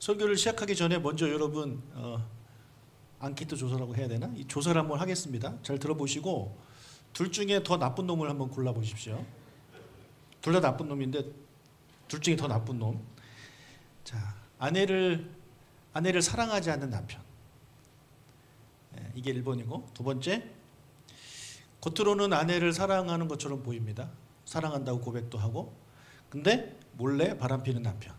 설교를 시작하기 전에 먼저 여러분 앙케이트 조사라고 해야 되나? 이 조사를 한번 하겠습니다. 잘 들어보시고 둘 중에 더 나쁜 놈을 한번 골라보십시오. 둘 다 나쁜 놈인데 둘 중에 더 나쁜 놈. 자, 아내를 사랑하지 않는 남편. 이게 1번이고, 두 번째, 겉으로는 아내를 사랑하는 것처럼 보입니다. 사랑한다고 고백도 하고, 근데 몰래 바람피는 남편.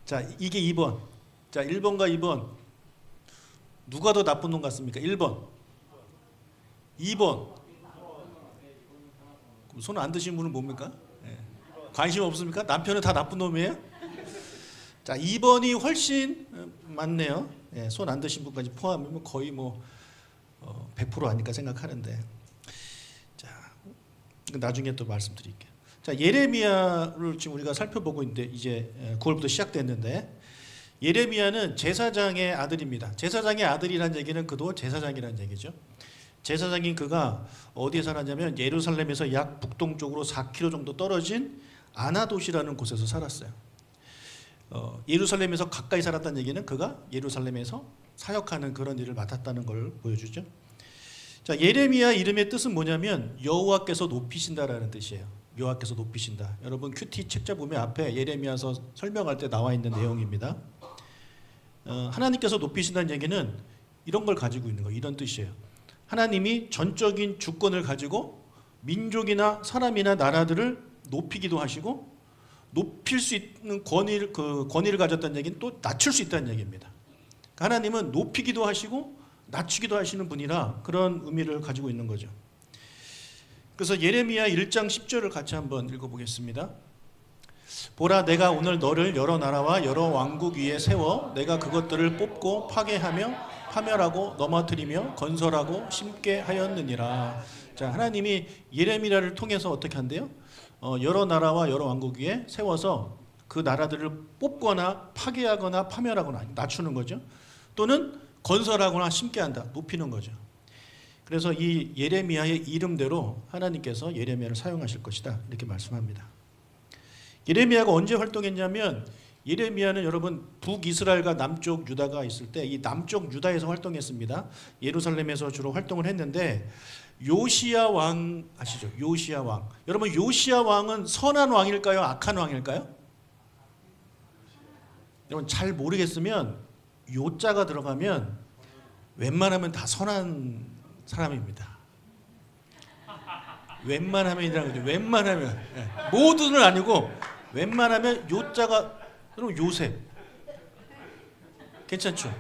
자, 이게 2번. 자, 1번과 2번 누가 더 나쁜 놈 같습니까? 1번, 2번. 손 안 드신 분은 뭡니까? 관심 없습니까? 남편은 다 나쁜 놈이에요? 자, 2번이 훨씬 많네요. 손 안 드신 분까지 포함하면 거의 뭐 100% 아닐까 생각하는데, 자, 나중에 또 말씀드릴게요. 자, 예레미야를 지금 우리가 살펴보고 있는데 이제 9월부터 시작됐는데, 예레미야는 제사장의 아들입니다. 제사장의 아들이라는 얘기는 그도 제사장이라는 얘기죠. 제사장인 그가 어디에 살았냐면 예루살렘에서 약 북동쪽으로 4km 정도 떨어진 아나돗이라는 곳에서 살았어요. 예루살렘에서 가까이 살았다는 얘기는 그가 예루살렘에서 사역하는 그런 일을 맡았다는 걸 보여주죠. 자, 예레미야 이름의 뜻은 뭐냐면 여호와께서 높이신다라는 뜻이에요. 여호와께서 높이신다. 여러분 큐티 책자 보면 앞에 예레미야서 설명할 때 나와 있는 내용입니다. 하나님께서 높이신다는 얘기는 이런 걸 가지고 있는 거예요. 이런 뜻이에요. 하나님이 전적인 주권을 가지고 민족이나 사람이나 나라들을 높이기도 하시고, 높일 수 있는 권위를 가졌다는 얘기는 또 낮출 수 있다는 얘기입니다. 그러니까 하나님은 높이기도 하시고 낮추기도 하시는 분이라 그런 의미를 가지고 있는 거죠. 그래서 예레미야 1장 10절을 같이 한번 읽어보겠습니다. 보라, 내가 오늘 너를 여러 나라와 여러 왕국 위에 세워 내가 그것들을 뽑고 파괴하며 파멸하고 넘어뜨리며 건설하고 심게 하였느니라. 자, 하나님이 예레미야를 통해서 어떻게 한대요? 여러 나라와 여러 왕국 위에 세워서 그 나라들을 뽑거나 파괴하거나 파멸하거나 낮추는 거죠. 또는 건설하거나 심게 한다, 높이는 거죠. 그래서 이 예레미야의 이름대로 하나님께서 예레미야를 사용하실 것이다, 이렇게 말씀합니다. 예레미야가 언제 활동했냐면, 예레미야는 여러분 북이스라엘과 남쪽 유다가 있을 때 이 남쪽 유다에서 활동했습니다. 예루살렘에서 주로 활동을 했는데, 요시야 왕 아시죠? 요시야 왕. 여러분 요시야 왕은 선한 왕일까요? 악한 왕일까요? 여러분 잘 모르겠으면 요자가 들어가면 웬만하면 다 선한 사람입니다. 웬만하면이라는 거죠. 웬만하면. 모두는 아니고 웬만하면 요자가, 여러분 요셉 괜찮죠?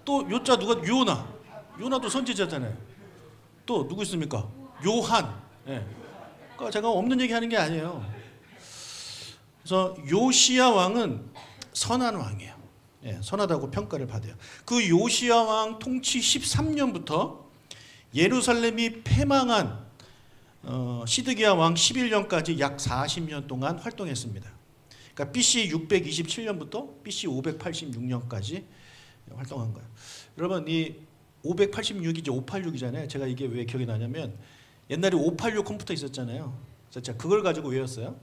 또 요자 누가? 요나도 선지자잖아요. 또 누구 있습니까? 요한. 그러니까 제가 없는 얘기 하는 게 아니에요. 그래서 요시야 왕은 선한 왕이에요. 선하다고 평가를 받아요. 그 요시야 왕 통치 13년부터 예루살렘이 패망한 시드기야 왕 11년까지 약 40년 동안 활동했습니다. 그러니까 BC 627년부터 BC 586년까지 활동한 거예요. 여러분 이 586이죠. 586이잖아요. 제가 이게 왜 기억이 나냐면 옛날에 586 컴퓨터 있었잖아요. 제가 그걸 가지고 외웠어요.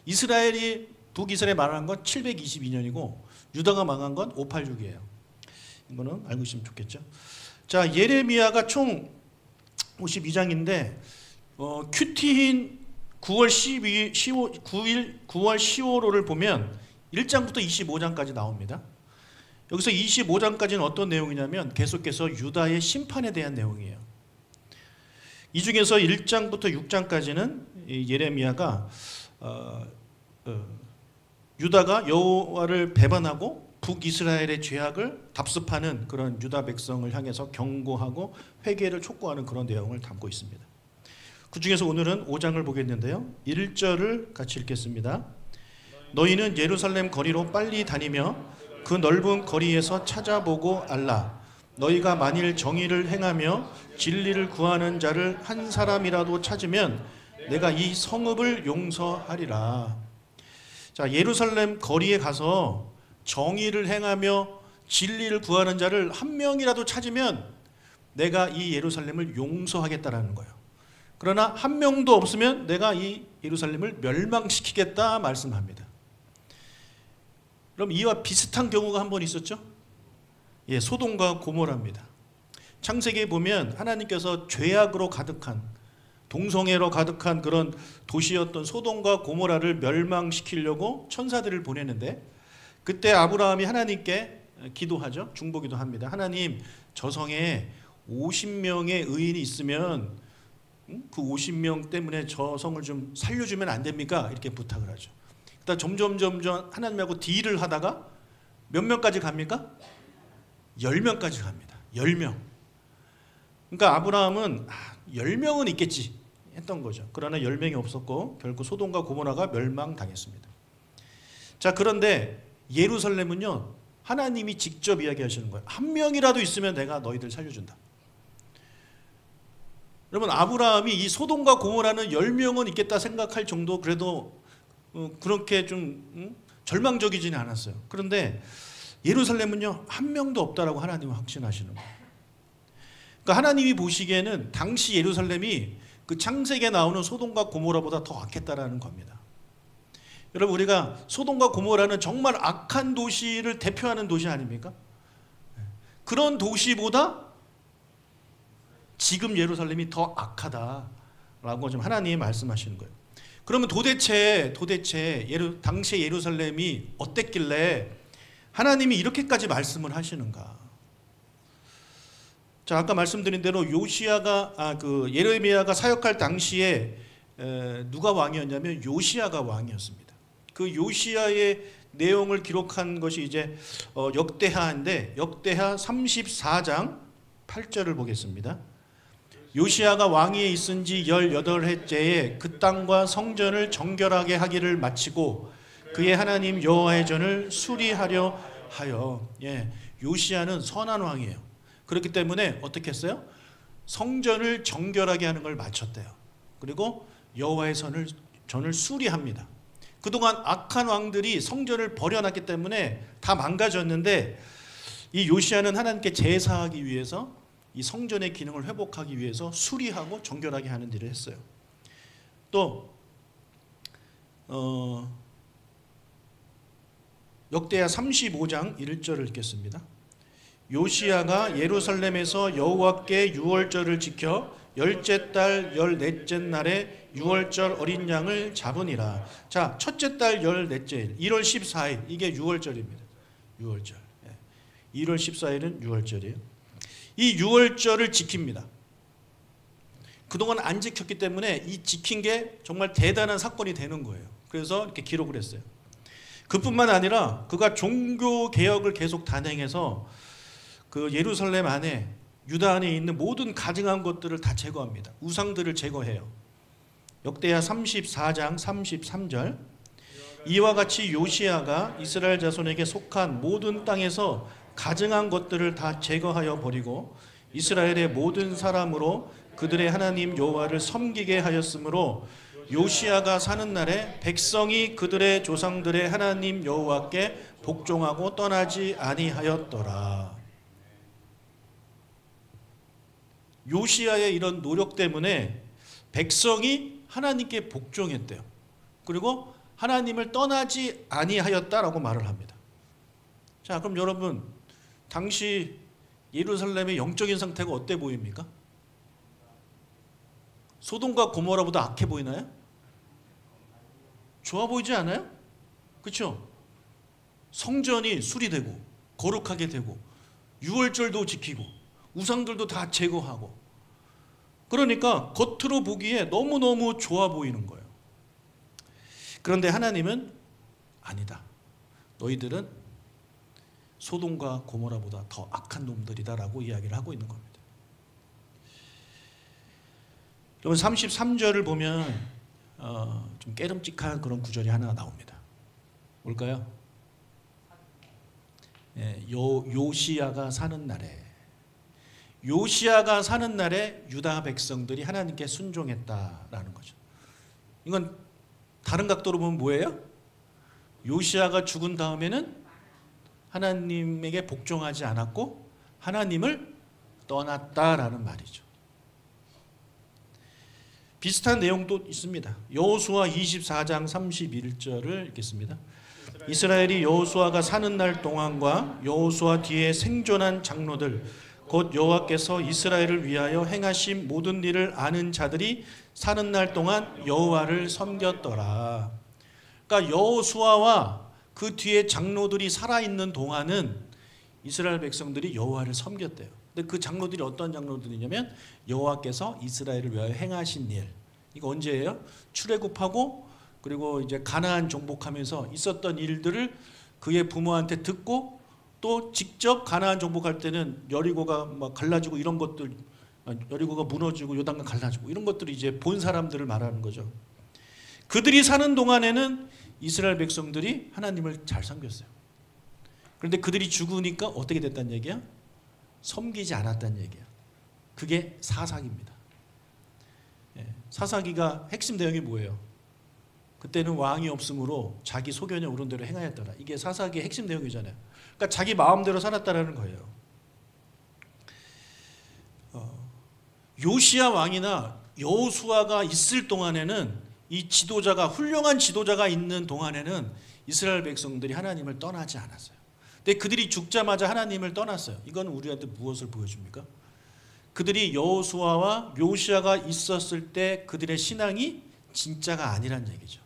이스라엘이 북이스라엘 망한 건 722년이고 유다가 망한 건 586이에요. 이거는 알고 있으면 좋겠죠. 자, 예레미야가 총 52장인데 큐티인 9월 15호를 보면 1장부터 25장까지 나옵니다. 여기서 25장까지는 어떤 내용이냐면 계속해서 유다의 심판에 대한 내용이에요. 이 중에서 1장부터 6장까지는 예레미야가 유다가 여호와를 배반하고 북이스라엘의 죄악을 답습하는 그런 유다 백성을 향해서 경고하고 회개를 촉구하는 그런 내용을 담고 있습니다. 그 중에서 오늘은 5장을 보겠는데요. 1절을 같이 읽겠습니다. 너희는 예루살렘 거리로 빨리 다니며 그 넓은 거리에서 찾아보고 알라. 너희가 만일 정의를 행하며 진리를 구하는 자를 한 사람이라도 찾으면 내가 이 성읍을 용서하리라. 자, 예루살렘 거리에 가서 정의를 행하며 진리를 구하는 자를 한 명이라도 찾으면 내가 이 예루살렘을 용서하겠다라는 거예요. 그러나 한 명도 없으면 내가 이 예루살렘을 멸망시키겠다 말씀합니다. 그럼 이와 비슷한 경우가 한 번 있었죠? 예, 소돔과 고모라입니다. 창세기에 보면 하나님께서 죄악으로 가득한, 동성애로 가득한 그런 도시였던 소돔과 고모라를 멸망시키려고 천사들을 보내는데, 그때 아브라함이 하나님께 기도하죠. 중보기도 합니다. 하나님, 저 성에 50명의 의인이 있으면 그 50명 때문에 저 성을 좀 살려주면 안 됩니까? 이렇게 부탁을 하죠. 그러다 점점 하나님하고 딜을 하다가 몇 명까지 갑니까? 10명까지 갑니다. 10명. 그러니까 아브라함은 10명은 있겠지 했던 거죠. 그러나 10명이 없었고 결국 소돔과 고모라가 멸망당했습니다. 자, 그런데 예루살렘은요, 하나님이 직접 이야기하시는 거예요. 한 명이라도 있으면 내가 너희들 살려준다. 여러분, 아브라함이 이 소돔과 고모라는 10명은 있겠다 생각할 정도, 그래도 그렇게 좀 절망적이지는 않았어요. 그런데 예루살렘은요, 한 명도 없다라고 하나님은 확신하시는 거예요. 그러니까 하나님이 보시기에는 당시 예루살렘이 그 창세기에 나오는 소돔과 고모라보다 더 악했다라는 겁니다. 여러분, 우리가 소돔과 고모라는 정말 악한 도시를 대표하는 도시 아닙니까? 그런 도시보다 지금 예루살렘이 더 악하다라고 좀 하나님이 말씀하시는 거예요. 그러면 도대체 당시의 예루살렘이 어땠길래 하나님이 이렇게까지 말씀을 하시는가? 자, 아까 말씀드린 대로 예레미야가 사역할 당시에 누가 왕이었냐면 요시야가 왕이었습니다. 그 요시야의 내용을 기록한 것이 이제 역대하인데, 역대하 34장 8절을 보겠습니다. 요시야가 왕위에 있은 지 18해째에 그 땅과 성전을 정결하게 하기를 마치고 그의 하나님 여호와의 전을 수리하려 하여. 예, 요시야는 선한 왕이에요. 그렇기 때문에 어떻게 했어요? 성전을 정결하게 하는 걸 마쳤대요. 그리고 여호와의 전을 수리합니다. 그동안 악한 왕들이 성전을 버려놨기 때문에 다 망가졌는데, 이 요시야는 하나님께 제사하기 위해서 이 성전의 기능을 회복하기 위해서 수리하고 정결하게 하는 일을 했어요. 또 역대하 35장 1절을 읽겠습니다. 요시야가 예루살렘에서 여호와께 유월절을 지켜 열째 달 14째 날에 유월절 어린 양을 잡으니라. 자, 첫째 달 14째 일, 1월 14일, 이게 유월절입니다. 유월절. 1월 14일은 유월절이에요. 이 유월절을 지킵니다. 그동안 안 지켰기 때문에 이 지킨 게 정말 대단한 사건이 되는 거예요. 그래서 이렇게 기록을 했어요. 그뿐만 아니라 그가 종교 개혁을 계속 단행해서 그 예루살렘 안에, 유다 안에 있는 모든 가증한 것들을 다 제거합니다. 우상들을 제거해요. 역대하 34장 33절. 이와 같이 요시야가 이스라엘 자손에게 속한 모든 땅에서 가증한 것들을 다 제거하여 버리고 이스라엘의 모든 사람으로 그들의 하나님 여호와를 섬기게 하였으므로 요시야가 사는 날에 백성이 그들의 조상들의 하나님 여호와께 복종하고 떠나지 아니하였더라. 요시야의 이런 노력 때문에 백성이 하나님께 복종했대요. 그리고 하나님을 떠나지 아니하였다라고 말을 합니다. 자, 그럼 여러분, 당시 예루살렘의 영적인 상태가 어때 보입니까? 소돔과 고모라보다 악해 보이나요? 좋아 보이지 않아요? 그렇죠? 성전이 수리되고 거룩하게 되고 유월절도 지키고 우상들도 다 제거하고, 그러니까 겉으로 보기에 너무너무 좋아 보이는 거예요. 그런데 하나님은 아니다. 너희들은 소돔과 고모라보다 더 악한 놈들이다라고 이야기를 하고 있는 겁니다. 여러분, 33절을 보면 좀 깨름직한 그런 구절이 하나 나옵니다. 뭘까요? 요시야가 사는 날에, 요시야가 사는 날에 유다 백성들이 하나님께 순종했다라는 거죠. 이건 다른 각도로 보면 뭐예요? 요시야가 죽은 다음에는 하나님에게 복종하지 않았고 하나님을 떠났다라는 말이죠. 비슷한 내용도 있습니다. 여호수아 24장 31절을 읽겠습니다. 이스라엘이 여호수아가 사는 날 동안과 여호수아 뒤에 생존한 장로들 곧 여호와께서 이스라엘을 위하여 행하신 모든 일을 아는 자들이 사는 날 동안 여호와를 섬겼더라. 그러니까 여호수아와 그 뒤에 장로들이 살아있는 동안은 이스라엘 백성들이 여호와를 섬겼대요. 근데 그 장로들이 어떤 장로들이냐면 여호와께서 이스라엘을 위하여 행하신 일. 이거 언제예요? 출애굽하고 그리고 이제 가나안 정복하면서 있었던 일들을 그의 부모한테 듣고 또 직접 가나안 정복할 때는 여리고가 막 갈라지고 이런 것들, 여리고가 무너지고 요단강 갈라지고 이런 것들을 이제 본 사람들을 말하는 거죠. 그들이 사는 동안에는 이스라엘 백성들이 하나님을 잘 섬겼어요. 그런데 그들이 죽으니까 어떻게 됐다는 얘기야? 섬기지 않았다는 얘기야. 그게 사사기입니다. 사사기가 핵심 내용이 뭐예요? 그때는 왕이 없으므로 자기 소견에 오른 대로 행하였더라. 이게 사사기의 핵심 내용이잖아요. 그러니까 자기 마음대로 살았다라는 거예요. 요시야 왕이나 여호수아가 있을 동안에는 이 지도자가 훌륭한 지도자가 있는 동안에는 이스라엘 백성들이 하나님을 떠나지 않았어요. 근데 그들이 죽자마자 하나님을 떠났어요. 이건 우리한테 무엇을 보여줍니까? 그들이 여호수아와 요시야가 있었을 때 그들의 신앙이 진짜가 아니란 얘기죠.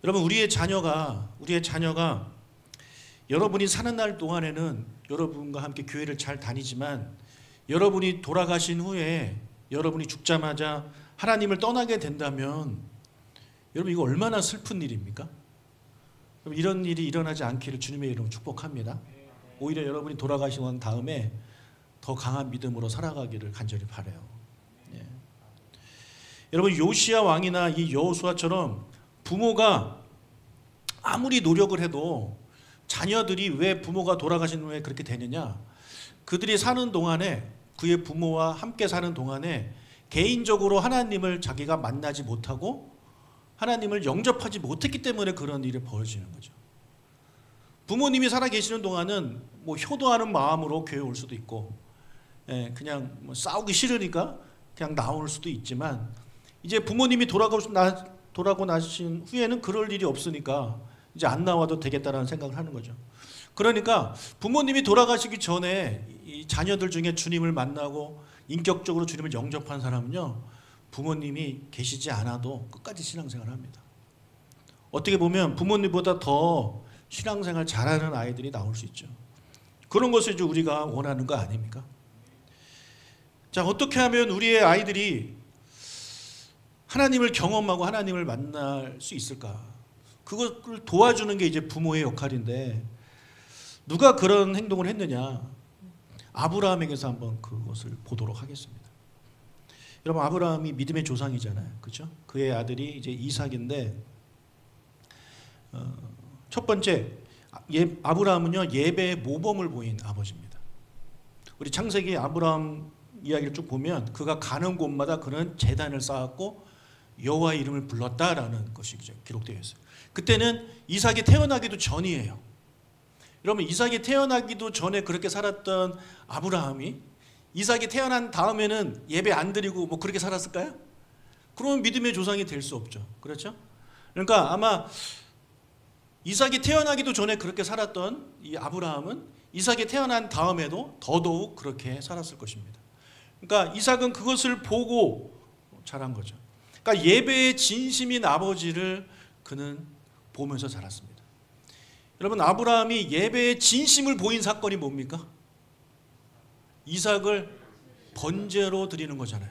여러분, 우리의 자녀가 여러분이 사는 날 동안에는 여러분과 함께 교회를 잘 다니지만 여러분이 돌아가신 후에 여러분이 죽자마자 하나님을 떠나게 된다면 여러분 이거 얼마나 슬픈 일입니까? 이런 일이 일어나지 않기를 주님의 이름으로 축복합니다. 오히려 여러분이 돌아가신 다음에 더 강한 믿음으로 살아가기를 간절히 바라요. 예. 여러분, 요시야 왕이나 이 여호수아처럼 부모가 아무리 노력을 해도 자녀들이 왜 부모가 돌아가신 후에 그렇게 되느냐? 그들이 사는 동안에, 그의 부모와 함께 사는 동안에 개인적으로 하나님을 자기가 만나지 못하고 하나님을 영접하지 못했기 때문에 그런 일이 벌어지는 거죠. 부모님이 살아계시는 동안은 뭐 효도하는 마음으로 교회 올 수도 있고, 그냥 뭐 싸우기 싫으니까 그냥 나올 수도 있지만, 이제 부모님이 돌아가고 나신 후에는 그럴 일이 없으니까 이제 안 나와도 되겠다라는 생각을 하는 거죠. 그러니까 부모님이 돌아가시기 전에 이 자녀들 중에 주님을 만나고 인격적으로 주님을 영접한 사람은요, 부모님이 계시지 않아도 끝까지 신앙생활을 합니다. 어떻게 보면 부모님보다 더 신앙생활 잘하는 아이들이 나올 수 있죠. 그런 것을 이제 우리가 원하는 거 아닙니까? 자, 어떻게 하면 우리의 아이들이 하나님을 경험하고 하나님을 만날 수 있을까? 그것을 도와주는 게 이제 부모의 역할인데, 누가 그런 행동을 했느냐? 아브라함에게서 한번 그것을 보도록 하겠습니다. 여러분, 아브라함이 믿음의 조상이잖아요, 그렇죠? 그의 아들이 이제 이삭인데, 첫 번째, 아브라함은요 예배의 모범을 보인 아버지입니다. 우리 창세기 아브라함 이야기를 쭉 보면 그가 가는 곳마다 그는 제단을 쌓았고 여호와의 이름을 불렀다라는 것이 기록되어 있어요. 그때는 이삭이 태어나기도 전이에요. 여러분, 이삭이 태어나기도 전에 그렇게 살았던 아브라함이 이삭이 태어난 다음에는 예배 안 드리고 뭐 그렇게 살았을까요? 그러면 믿음의 조상이 될 수 없죠. 그렇죠? 그러니까 아마 이삭이 태어나기도 전에 그렇게 살았던 이 아브라함은 이삭이 태어난 다음에도 더더욱 그렇게 살았을 것입니다. 그러니까 이삭은 그것을 보고 자란 거죠. 그러니까 예배의 진심인 아버지를 그는 보면서 자랐습니다. 여러분, 아브라함이 예배의 진심을 보인 사건이 뭡니까? 이삭을 번제로 드리는 거잖아요.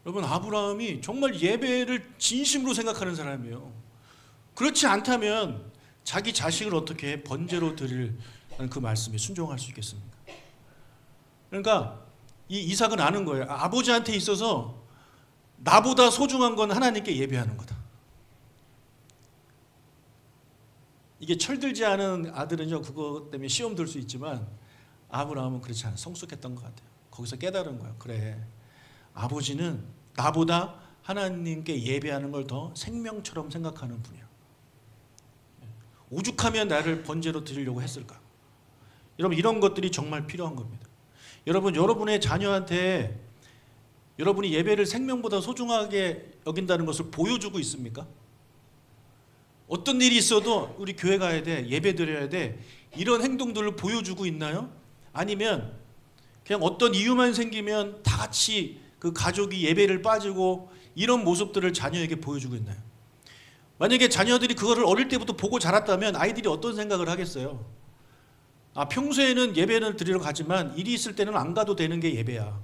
여러분, 아브라함이 정말 예배를 진심으로 생각하는 사람이에요. 그렇지 않다면 자기 자식을 어떻게 번제로 드리는 그 말씀에 순종할 수 있겠습니까? 그러니까 이 이삭은 아는 거예요. 아버지한테 있어서 나보다 소중한 건 하나님께 예배하는 거다. 이게 철들지 않은 아들은요 그거 때문에 시험 들 수 있지만 아브라함은 그렇지 않아요. 성숙했던 것 같아요. 거기서 깨달은 거예요. 그래, 아버지는 나보다 하나님께 예배하는 걸 더 생명처럼 생각하는 분이야. 오죽하면 나를 번제로 드리려고 했을까? 여러분, 이런 것들이 정말 필요한 겁니다. 여러분, 여러분의 자녀한테 여러분이 예배를 생명보다 소중하게 여긴다는 것을 보여주고 있습니까? 어떤 일이 있어도 우리 교회 가야 돼, 예배 드려야 돼, 이런 행동들을 보여주고 있나요? 아니면 그냥 어떤 이유만 생기면 다 같이 그 가족이 예배를 빠지고 이런 모습들을 자녀에게 보여주고 있나요? 만약에 자녀들이 그거를 어릴 때부터 보고 자랐다면 아이들이 어떤 생각을 하겠어요? 아, 평소에는 예배를 드리러 가지만 일이 있을 때는 안 가도 되는 게 예배야.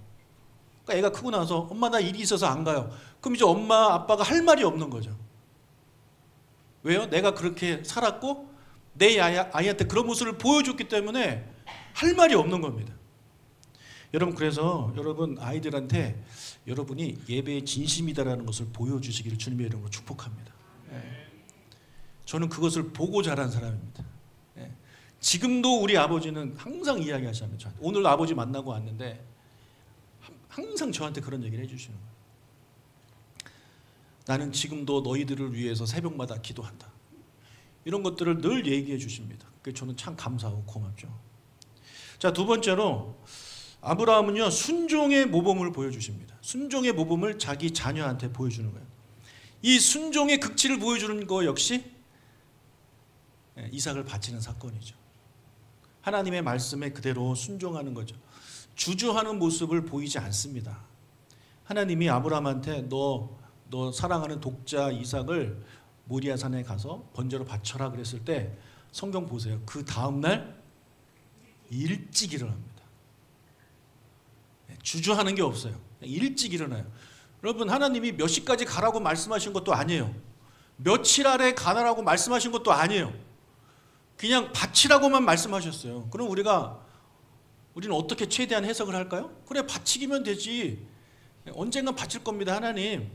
그러니까 애가 크고 나서 엄마 나 일이 있어서 안 가요. 그럼 이제 엄마 아빠가 할 말이 없는 거죠. 왜요? 내가 그렇게 살았고 내 아이한테 그런 모습을 보여줬기 때문에 할 말이 없는 겁니다. 여러분, 그래서 여러분 아이들한테 여러분이 예배의 진심이다라는 것을 보여주시기를 주님의 이름으로 축복합니다. 저는 그것을 보고 자란 사람입니다. 지금도 우리 아버지는 항상 이야기하시면 저한테, 오늘 아버지 만나고 왔는데 항상 저한테 그런 얘기를 해주시는 거예요. 나는 지금도 너희들을 위해서 새벽마다 기도한다. 이런 것들을 늘 얘기해 주십니다. 그래서 저는 참 감사하고 고맙죠. 자, 두 번째로 아브라함은요, 순종의 모범을 보여주십니다. 순종의 모범을 자기 자녀한테 보여주는 거예요. 이 순종의 극치를 보여주는 거 역시 이삭을 바치는 사건이죠. 하나님의 말씀에 그대로 순종하는 거죠. 주저하는 모습을 보이지 않습니다. 하나님이 아브라함한테 너 사랑하는 독자 이삭을 모리아산에 가서 번제로 바쳐라 그랬을 때 성경 보세요. 그 다음날 일찍 일어납니다. 주저하는 게 없어요. 일찍 일어나요. 여러분, 하나님이 몇 시까지 가라고 말씀하신 것도 아니에요. 며칠 아래 가라고 말씀하신 것도 아니에요. 그냥 바치라고만 말씀하셨어요. 그럼 우리는 어떻게 최대한 해석을 할까요? 그래, 바치기면 되지. 언젠가 바칠 겁니다, 하나님.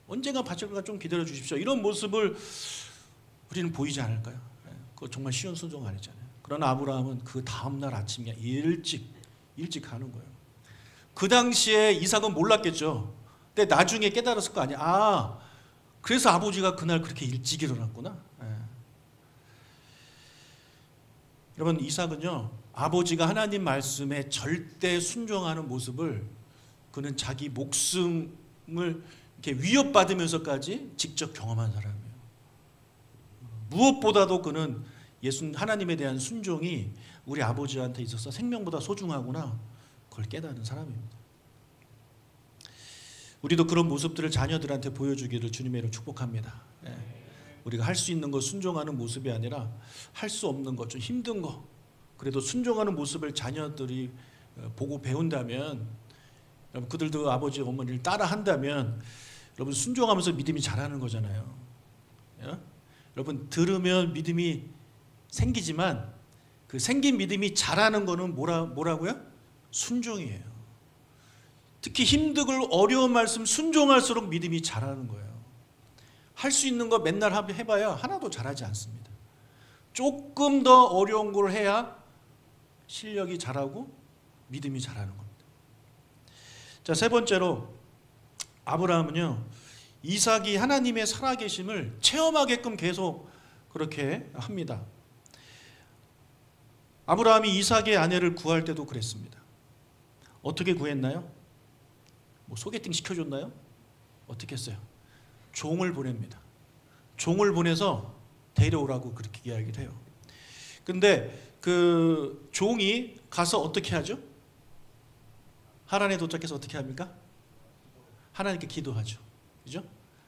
언젠가 바칠 거니까 좀 기다려 주십시오. 이런 모습을 우리는 보이지 않을까요? 그거 정말 쉬운 순종 아니잖아요. 그러나 아브라함은 그 다음날 아침에 일찍 하는 거예요. 그 당시에 이삭은 몰랐겠죠. 근데 나중에 깨달았을 거 아니야. 아, 그래서 아버지가 그날 그렇게 일찍 일어났구나. 여러분, 이삭은요, 아버지가 하나님 말씀에 절대 순종하는 모습을 그는 자기 목숨을 이렇게 위협받으면서까지 직접 경험한 사람이에요. 무엇보다도 그는 하나님에 대한 순종이 우리 아버지한테 있어서 생명보다 소중하구나, 그걸 깨닫는 사람입니다. 우리도 그런 모습들을 자녀들한테 보여주기를 주님의 이름으로 축복합니다. 우리가 할 수 있는 거 순종하는 모습이 아니라 할 수 없는 것, 좀 힘든 거, 그래도 순종하는 모습을 자녀들이 보고 배운다면, 여러분, 그들도 아버지 어머니를 따라한다면 여러분 순종하면서 믿음이 자라는 거잖아요. 여러분, 들으면 믿음이 생기지만 그 생긴 믿음이 자라는 거는 뭐라고요? 순종이에요. 특히 힘들고 어려운 말씀 순종할수록 믿음이 자라는 거예요. 할 수 있는 거 맨날 해봐야 하나도 잘하지 않습니다. 조금 더 어려운 걸 해야 실력이 자라고 믿음이 자라는 겁니다. 자, 세 번째로 아브라함은요, 이삭이 하나님의 살아계심을 체험하게끔 계속 그렇게 합니다. 아브라함이 이삭의 아내를 구할 때도 그랬습니다. 어떻게 구했나요? 뭐 소개팅 시켜줬나요? 어떻게 했어요? 종을 보냅니다. 종을 보내서 데려오라고 그렇게 이야기를 해요. 근데 그 종이 가서 어떻게 하죠? 하란에 도착해서 어떻게 합니까? 하나님께 기도하죠. 그죠?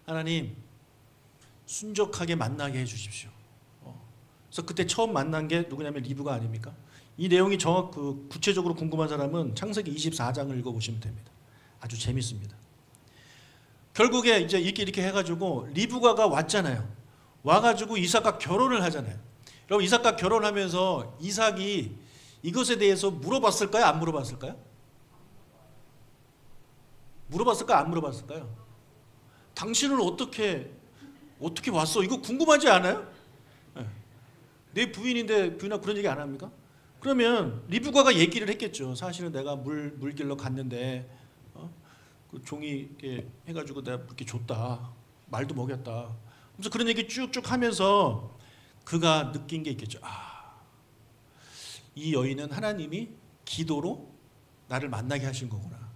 하나님, 순적하게 만나게 해주십시오. 그래서 그때 처음 만난 게 누구냐면 리브가 아닙니까? 이 내용이 구체적으로 궁금한 사람은 창세기 24장을 읽어보시면 됩니다. 아주 재밌습니다. 결국에 이제 이렇게 해가지고 리브가가 왔잖아요. 와가지고 이삭과 결혼을 하잖아요. 여러분, 이삭과 결혼하면서 이삭이 이것에 대해서 물어봤을까요? 안 물어봤을까요? 물어봤을까요? 안 물어봤을까요? 당신은 어떻게 왔어? 이거 궁금하지 않아요? 내 부인인데 부인하고 그런 얘기 안 합니까? 그러면 리브가가 얘기를 했겠죠. 사실은 내가 물길로 갔는데 그 종이 이렇게 해가지고 내가 이렇게 줬다. 말도 먹였다. 그래서 그런 얘기 쭉쭉 하면서 그가 느낀 게 있겠죠. 아, 이 여인은 하나님이 기도로 나를 만나게 하신 거구나.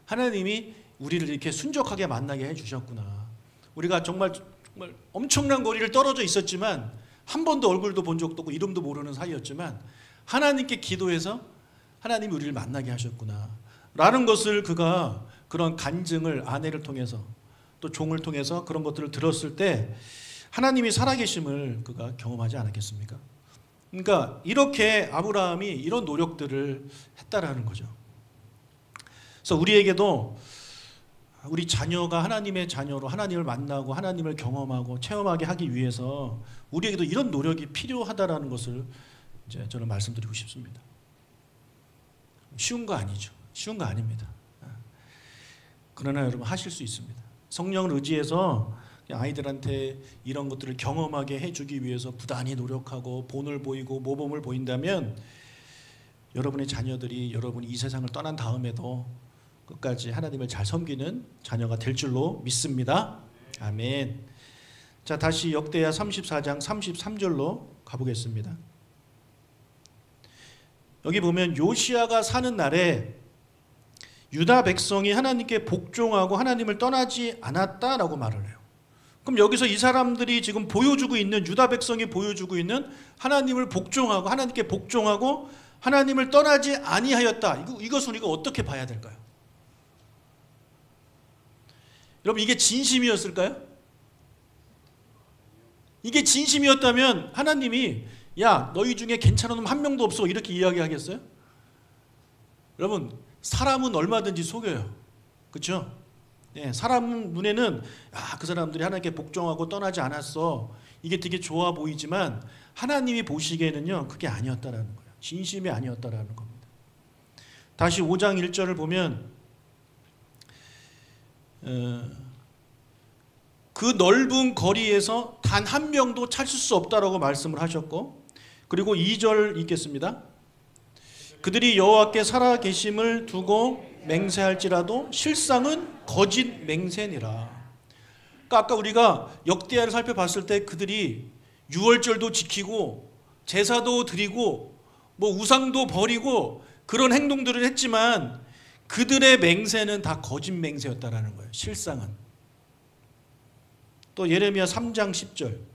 하나님이 우리를 이렇게 순적하게 만나게 해주셨구나. 우리가 정말 정말 엄청난 거리를 떨어져 있었지만 한 번도 얼굴도 본 적도 없고 이름도 모르는 사이였지만 하나님께 기도해서 하나님이 우리를 만나게 하셨구나 라는 것을 그가 그런 간증을 아내를 통해서 또 종을 통해서 그런 것들을 들었을 때 하나님이 살아계심을 그가 경험하지 않았겠습니까? 그러니까 이렇게 아브라함이 이런 노력들을 했다라는 거죠. 그래서 우리에게도 우리 자녀가 하나님의 자녀로 하나님을 만나고 하나님을 경험하고 체험하게 하기 위해서 우리에게도 이런 노력이 필요하다라는 것을 이제 저는 말씀드리고 싶습니다. 쉬운 거 아니죠. 쉬운 거 아닙니다. 그러나 여러분 하실 수 있습니다. 성령을 의지해서 아이들한테 이런 것들을 경험하게 해주기 위해서 부단히 노력하고 본을 보이고 모범을 보인다면 여러분의 자녀들이 여러분이 이 세상을 떠난 다음에도 끝까지 하나님을 잘 섬기는 자녀가 될 줄로 믿습니다. 아멘. 자, 다시 역대하 34장 33절로 가보겠습니다. 여기 보면 요시야가 사는 날에 유다 백성이 하나님께 복종하고 하나님을 떠나지 않았다라고 말을 해요. 그럼 여기서 이 사람들이 지금 보여주고 있는 유다 백성이 보여주고 있는 하나님을 복종하고 하나님께 복종하고 하나님을 떠나지 아니하였다. 이것은 우리가 어떻게 봐야 될까요? 여러분 이게 진심이었을까요? 이게 진심이었다면 하나님이 야 너희 중에 괜찮은 놈 한 명도 없어 이렇게 이야기하겠어요? 여러분 사람은 얼마든지 속여요. 그렇죠? 네, 사람 눈에는 그 사람들이 하나님께 복종하고 떠나지 않았어. 이게 되게 좋아 보이지만 하나님이 보시기에는요 그게 아니었다라는 거예요. 진심이 아니었다라는 겁니다. 다시 5장 1절을 보면 그 넓은 거리에서 단 한 명도 찾을 수 없다라고 말씀을 하셨고 그리고 2절 읽겠습니다. 그들이 여호와께 살아계심을 두고 맹세할지라도 실상은 거짓 맹세니라. 그러니까 아까 우리가 역대하를 살펴봤을 때 그들이 유월절도 지키고 제사도 드리고 뭐 우상도 버리고 그런 행동들을 했지만 그들의 맹세는 다 거짓 맹세였다라는 거예요. 실상은. 또 예레미야 3장 10절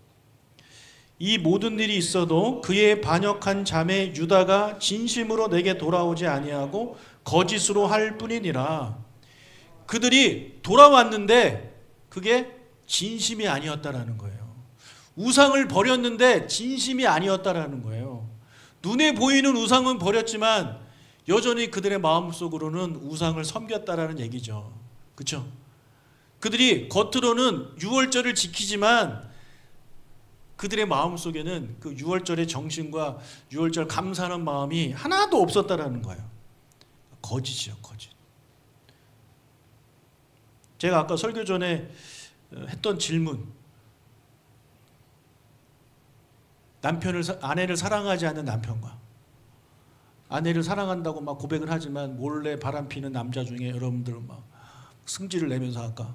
이 모든 일이 있어도 그의 반역한 자매 유다가 진심으로 내게 돌아오지 아니하고 거짓으로 할 뿐이니라. 그들이 돌아왔는데 그게 진심이 아니었다라는 거예요. 우상을 버렸는데 진심이 아니었다라는 거예요. 눈에 보이는 우상은 버렸지만 여전히 그들의 마음속으로는 우상을 섬겼다라는 얘기죠. 그렇죠? 그들이 겉으로는 유월절을 지키지만 그들의 마음속에는 그 유월절의 정신과 유월절 감사하는 마음이 하나도 없었다라는 거예요. 거짓이요, 거짓. 제가 아까 설교 전에 했던 질문, 아내를 사랑하지 않는 남편과 아내를 사랑한다고 막 고백을 하지만 몰래 바람피는 남자 중에 여러분들은 막 승질을 내면서 아까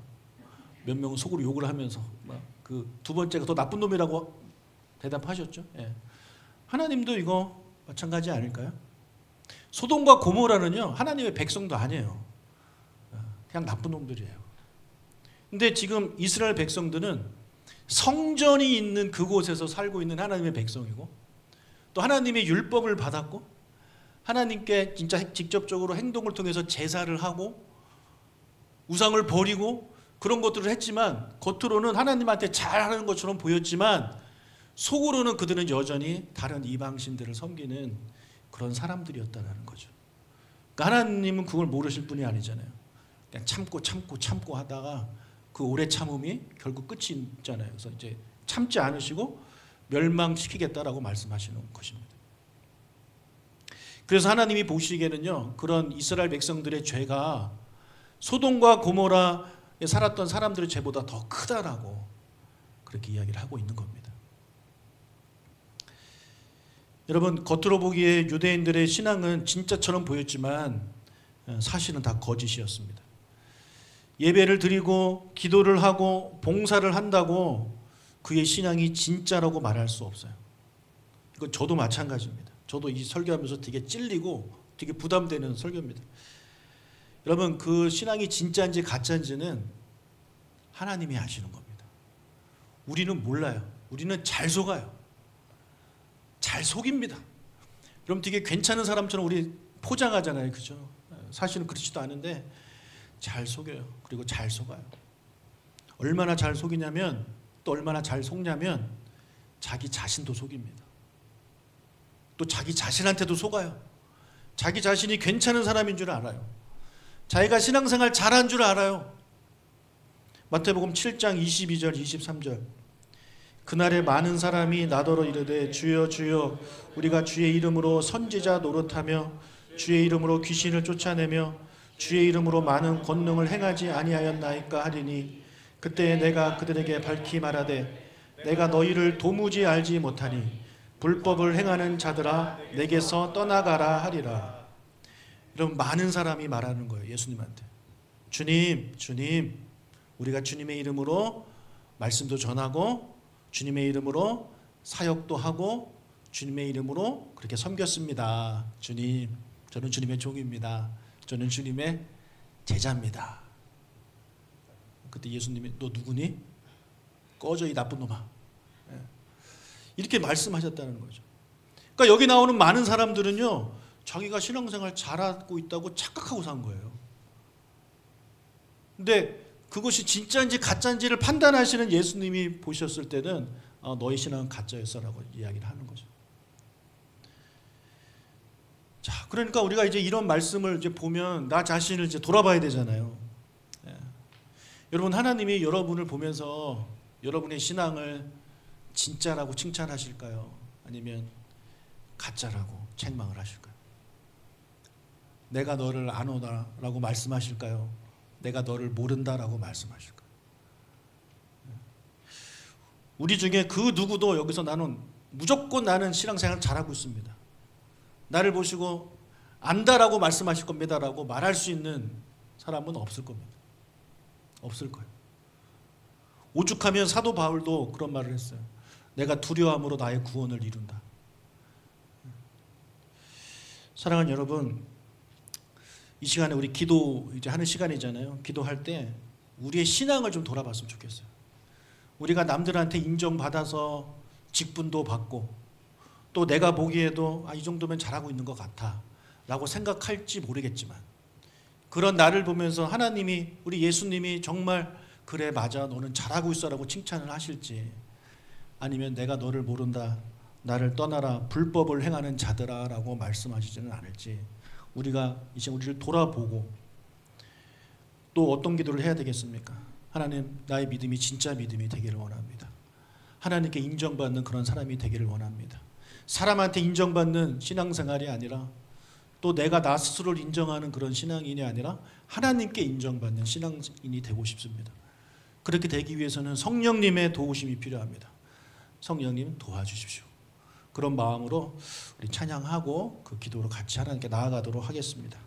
몇 명은 속으로 욕을 하면서 막 그 두 번째가 더 나쁜 놈이라고 대답하셨죠. 예. 하나님도 이거 마찬가지 아닐까요? 소돔과 고모라는요 하나님의 백성도 아니에요. 그냥 나쁜 놈들이에요. 근데 지금 이스라엘 백성들은 성전이 있는 그곳에서 살고 있는 하나님의 백성이고 또 하나님의 율법을 받았고 하나님께 진짜 직접적으로 행동을 통해서 제사를 하고 우상을 버리고 그런 것들을 했지만 겉으로는 하나님한테 잘하는 것처럼 보였지만 속으로는 그들은 여전히 다른 이방신들을 섬기는 그런 사람들이었다는 거죠. 그러니까 하나님은 그걸 모르실 분이 아니잖아요. 그냥 참고 하다가 그 오래 참음이 결국 끝이 있잖아요. 그래서 이제 참지 않으시고 멸망시키겠다라고 말씀하시는 것입니다. 그래서 하나님이 보시기에는요 그런 이스라엘 백성들의 죄가 소돔과 고모라에 살았던 사람들의 죄보다 더 크다라고 그렇게 이야기를 하고 있는 겁니다. 여러분 겉으로 보기에 유대인들의 신앙은 진짜처럼 보였지만 사실은 다 거짓이었습니다. 예배를 드리고 기도를 하고 봉사를 한다고 그의 신앙이 진짜라고 말할 수 없어요. 이건 저도 마찬가지입니다. 저도 이 설교하면서 되게 찔리고 되게 부담되는 설교입니다. 여러분 그 신앙이 진짜인지 가짜인지는 하나님이 아시는 겁니다. 우리는 몰라요. 우리는 잘 속아요. 잘 속입니다. 그럼 되게 괜찮은 사람처럼 우리 포장하잖아요. 그죠? 사실은 그렇지도 않은데 잘 속여요. 그리고 잘 속아요. 얼마나 잘 속이냐면, 또 얼마나 잘 속냐면 자기 자신도 속입니다. 또 자기 자신한테도 속아요. 자기 자신이 괜찮은 사람인 줄 알아요. 자기가 신앙생활 잘한 줄 알아요. 마태복음 7장 22절 23절. 그날에 많은 사람이 나더러 이르되 주여 주여 우리가 주의 이름으로 선지자 노릇하며 주의 이름으로 귀신을 쫓아내며 주의 이름으로 많은 권능을 행하지 아니하였나이까 하리니 그때 내가 그들에게 밝히 말하되 내가 너희를 도무지 알지 못하니 불법을 행하는 자들아 내게서 떠나가라 하리라. 이런 많은 사람이 말하는 거예요. 예수님한테. 주님, 주님, 우리가 주님의 이름으로 말씀도 전하고 주님의 이름으로 사역도 하고 주님의 이름으로 그렇게 섬겼습니다. 주님, 저는 주님의 종입니다. 저는 주님의 제자입니다. 그때 예수님이 너 누구니? 꺼져 이 나쁜 놈아. 이렇게 말씀하셨다는 거죠. 그러니까 여기 나오는 많은 사람들은요, 자기가 신앙생활 잘하고 있다고 착각하고 산 거예요. 근데 그것이 진짜인지 가짜인지를 판단하시는 예수님이 보셨을 때는 너의 신앙은 가짜였어라고 이야기를 하는 거죠. 자, 그러니까 우리가 이제 이런 말씀을 이제 보면 나 자신을 이제 돌아봐야 되잖아요. 예. 여러분, 하나님이 여러분을 보면서 여러분의 신앙을 진짜라고 칭찬하실까요? 아니면 가짜라고 책망을 하실까요? 내가 너를 아노다라고 말씀하실까요? 내가 너를 모른다라고 말씀하실까요? 우리 중에 그 누구도 여기서 나는 무조건 나는 신앙생활 잘하고 있습니다, 나를 보시고 안다라고 말씀하실 겁니다라고 말할 수 있는 사람은 없을 겁니다. 없을 거예요. 오죽하면 사도 바울도 그런 말을 했어요. 내가 두려움으로 나의 구원을 이룬다. 사랑하는 여러분, 이 시간에 우리 기도 이제 하는 시간이잖아요. 기도할 때 우리의 신앙을 좀 돌아봤으면 좋겠어요. 우리가 남들한테 인정받아서 직분도 받고 또 내가 보기에도 이 정도면 잘하고 있는 것 같아 라고 생각할지 모르겠지만, 그런 나를 보면서 하나님이, 우리 예수님이 정말 그래 맞아 너는 잘하고 있어 라고 칭찬을 하실지, 아니면 내가 너를 모른다, 나를 떠나라, 불법을 행하는 자들아 라고 말씀하시지는 않을지, 우리가 이제 우리를 돌아보고 또 어떤 기도를 해야 되겠습니까? 하나님, 나의 믿음이 진짜 믿음이 되기를 원합니다. 하나님께 인정받는 그런 사람이 되기를 원합니다. 사람한테 인정받는 신앙생활이 아니라, 또 내가 나 스스로를 인정하는 그런 신앙인이 아니라 하나님께 인정받는 신앙인이 되고 싶습니다. 그렇게 되기 위해서는 성령님의 도우심이 필요합니다. 성령님 도와주십시오. 그런 마음으로 우리 찬양하고 그 기도로 같이 하나님께 나아가도록 하겠습니다.